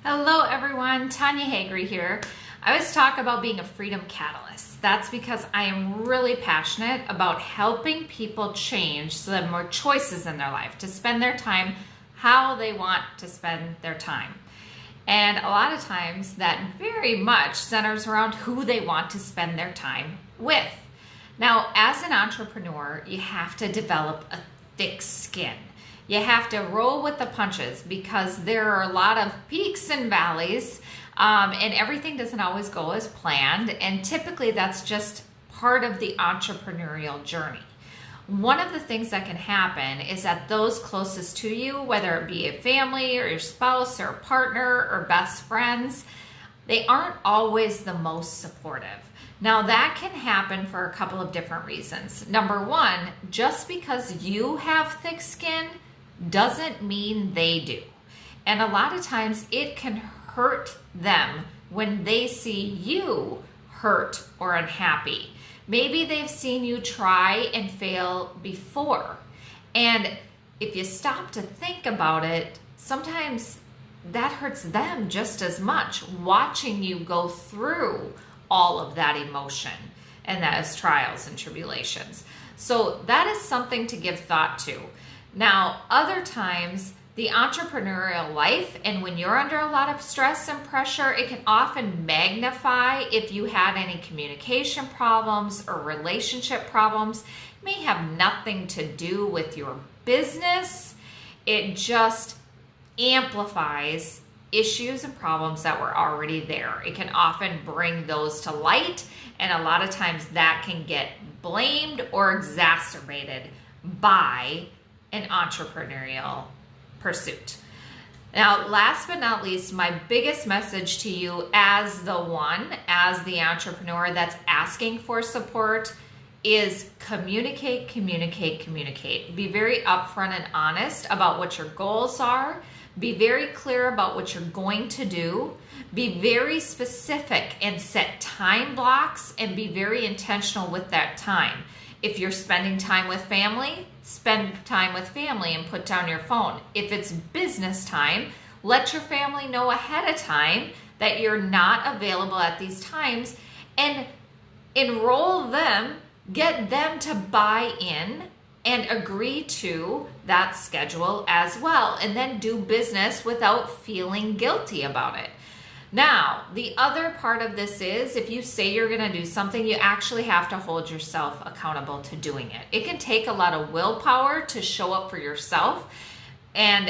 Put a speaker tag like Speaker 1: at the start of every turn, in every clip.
Speaker 1: Hello everyone, Tanya Hagery here. I always talk about being a freedom catalyst. That's because I am really passionate about helping people change so they have more choices in their life to spend their time how they want to spend their time. And a lot of times that very much centers around who they want to spend their time with. Now, as an entrepreneur, you have to develop a thick skin. You have to roll with the punches because there are a lot of peaks and valleys, and everything doesn't always go as planned. And typically that's just part of the entrepreneurial journey. One of the things that can happen is that those closest to you, whether it be a family or your spouse or a partner or best friends, they aren't always the most supportive. Now that can happen for a couple of different reasons. Number one, just because you have thick skin doesn't mean they do. And a lot of times it can hurt them when they see you hurt or unhappy. Maybe they've seen you try and fail before. And if you stop to think about it, sometimes that hurts them just as much, watching you go through all of that emotion and those trials and tribulations. So that is something to give thought to. Now, other times, the entrepreneurial life, and when you're under a lot of stress and pressure, it can often magnify if you had any communication problems or relationship problems. It may have nothing to do with your business. It just amplifies issues and problems that were already there. It can often bring those to light, and a lot of times that can get blamed or exacerbated by an entrepreneurial pursuit. Now, last but not least, my biggest message to you as the entrepreneur that's asking for support is communicate, communicate, communicate. Be very upfront and honest about what your goals are. Be very clear about what you're going to do. Be very specific and set time blocks and be very intentional with that time. If you're spending time with family, spend time with family and put down your phone. If it's business time, let your family know ahead of time that you're not available at these times and enroll them, get them to buy in and agree to that schedule as well, and then do business without feeling guilty about it. Now, the other part of this is if you say you're going to do something, you actually have to hold yourself accountable to doing it. It can take a lot of willpower to show up for yourself, and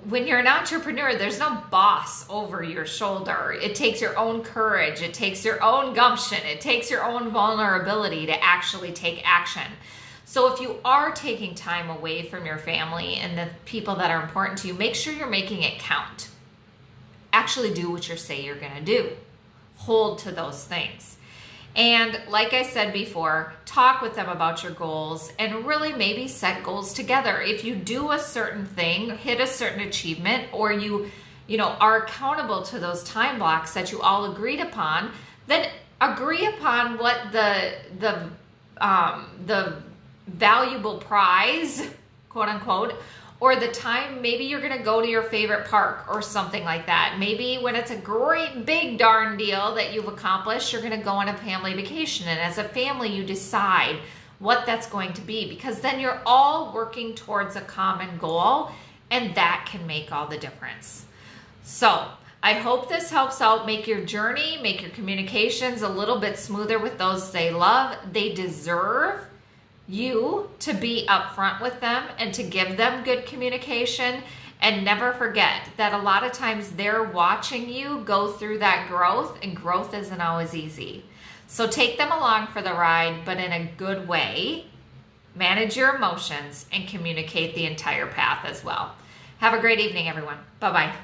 Speaker 1: when you're an entrepreneur, there's no boss over your shoulder. It takes your own courage. It takes your own gumption. It takes your own vulnerability to actually take action. So if you are taking time away from your family and the people that are important to you, make sure you're making it count. Actually do what you say you're going to do. Hold to those things. And like I said before, talk with them about your goals and really maybe set goals together. If you do a certain thing, hit a certain achievement, or you are accountable to those time blocks that you all agreed upon, then agree upon what the valuable prize, quote unquote, or the time maybe you're going to go to your favorite park or something like that. Maybe when it's a great big darn deal that you've accomplished, you're going to go on a family vacation. And as a family, you decide what that's going to be, because then you're all working towards a common goal, and that can make all the difference. So I hope this helps out make your journey, make your communications a little bit smoother with those they love. They deserve you to be upfront with them and to give them good communication. And never forget that a lot of times they're watching you go through that growth, and growth isn't always easy. So take them along for the ride, but in a good way. Manage your emotions and communicate the entire path as well. Have a great evening, everyone. Bye-bye.